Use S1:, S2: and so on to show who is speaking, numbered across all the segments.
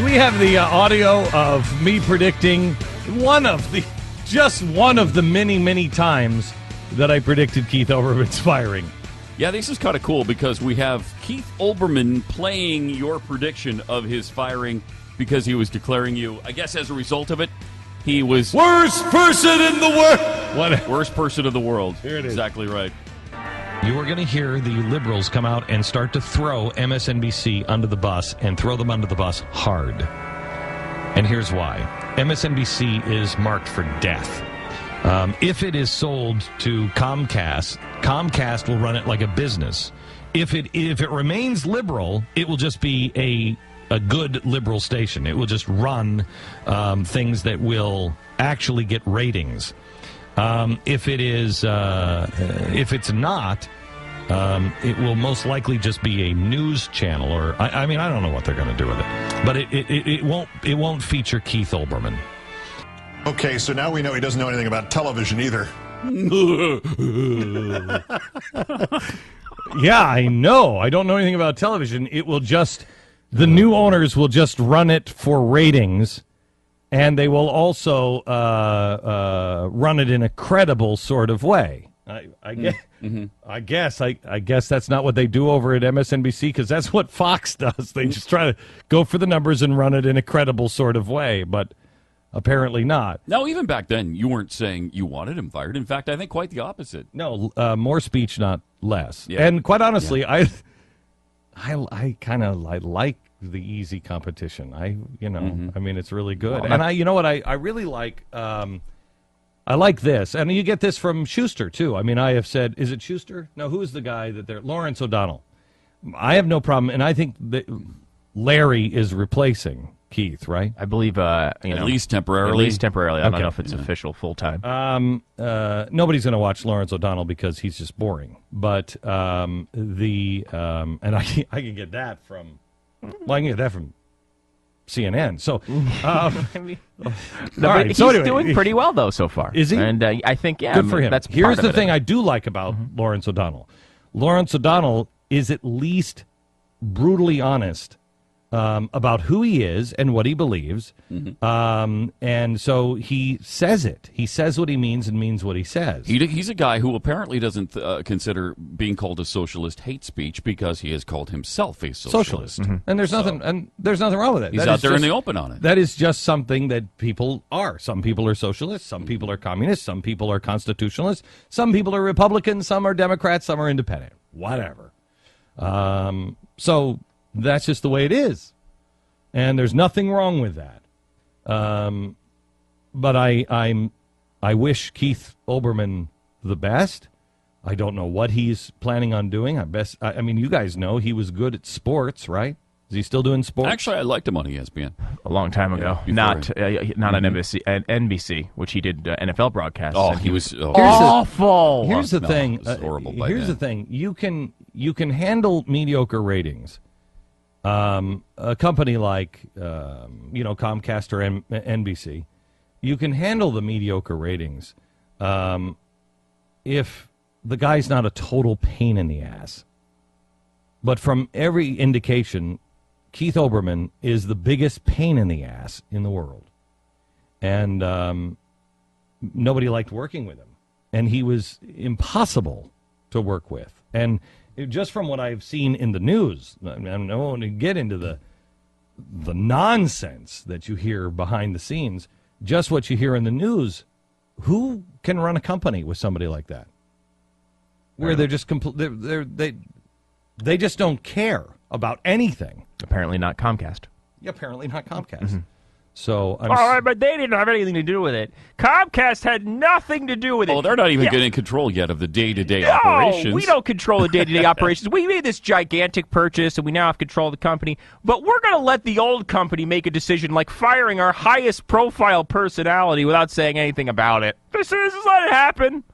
S1: we have the audio of me predicting just one of the many, many times that I predicted Keith Olbermann's firing.
S2: Yeah, this is kind of cool because we have Keith Olbermann playing your prediction of his firing because he was declaring you, I guess as a result of it, he was...
S1: Worst person in the world!
S2: Worst person in the world.
S1: Here it is.
S2: Exactly right.
S3: You are going to hear the liberals come out and start to throw MSNBC under the bus and throw them under the bus hard. And here's why. MSNBC is marked for death. If it is sold to Comcast, Comcast will run it like a business. If it remains liberal, it will just be a good liberal station. It will just run things that will actually get ratings. If it's not, it will most likely just be a news channel, or I don't know what they're going to do with it, but it won't feature Keith Olbermann.
S4: Okay, so now we know he doesn't know anything about television either.
S1: Yeah, I know. I don't know anything about television. The new owners will just run it for ratings, and they will also run it in a credible sort of way. I guess that's not what they do over at MSNBC, because that's what Fox does. They just try to go for the numbers and run it in a credible sort of way, but apparently not.
S2: No, even back then, you weren't saying you wanted him fired. In fact, I think quite the opposite.
S1: No, more speech, not less.
S2: Yeah.
S1: And quite honestly, I like the easy competition. I mean, it's really good.
S2: Well,
S1: and I really like. I like this, and you get this from Schuster too. I mean, I have said, is it Schuster? No, who's the guy that they're Lawrence O'Donnell? I have no problem, and I think that Larry is replacing Keith, right?
S5: I believe,
S2: at least temporarily.
S5: I don't know if it's official full time.
S1: Nobody's going to watch Lawrence O'Donnell because he's just boring. But and I can get that from CNN. So,
S5: he's doing pretty well though so far.
S1: Is he?
S5: And I think
S1: good for him.
S5: That's
S1: Here's the thing I do like about Lawrence O'Donnell. Lawrence O'Donnell is at least brutally honest about who he is and what he believes. And so he says it. He says what he means and means what he says.
S2: He's a guy who apparently doesn't consider being called a socialist hate speech because he has called himself a socialist.
S1: And there's nothing wrong with it.
S2: He's out there in the open on it.
S1: That is just something that people are. Some people are socialists, some people are communists, some people are constitutionalists, some people are Republicans, some are Democrats, some are independent. Whatever. So that's just the way it is. And there's nothing wrong with that. But I wish Keith Olbermann the best. I don't know what he's planning on doing. I mean, you guys know he was good at sports, right? Is he still doing sports?
S2: Actually, I liked him on ESPN.
S5: A long time ago. Not on NBC, which he did NFL broadcasts.
S2: Oh, he was
S5: awful.
S1: Here's the thing.
S2: It was horrible
S1: here's the thing. You can handle mediocre ratings. A company like Comcast or NBC, you can handle the mediocre ratings if the guy's not a total pain in the ass. But from every indication, Keith Olbermann is the biggest pain in the ass in the world. And nobody liked working with him. And he was impossible to work with. And just from what I've seen in the news, I don't want to get into the nonsense that you hear behind the scenes, just what you hear in the news, who can run a company with somebody like that? Where they're just they just don't care about anything.
S5: Apparently not Comcast.
S1: Yeah, apparently not Comcast. So,
S5: but they didn't have anything to do with it. Comcast had nothing to do with it.
S2: Oh, they're not even getting in control yet of the day-to-day operations.
S5: No, we don't control the day-to-day operations. We made this gigantic purchase, and we now have control of the company. But we're going to let the old company make a decision, like firing our highest-profile personality without saying anything about it. Just let it happen.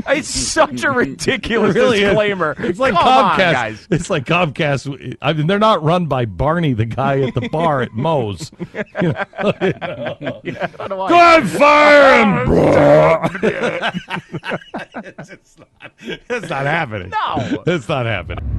S5: It's such a ridiculous disclaimer.
S1: It's like
S5: Come
S1: Comcast.
S5: on, guys.
S1: It's like Comcast. I mean, they're not run by Barney, the guy at the bar at Moe's. Go and fire him! It's not happening.
S5: No.
S1: It's not happening.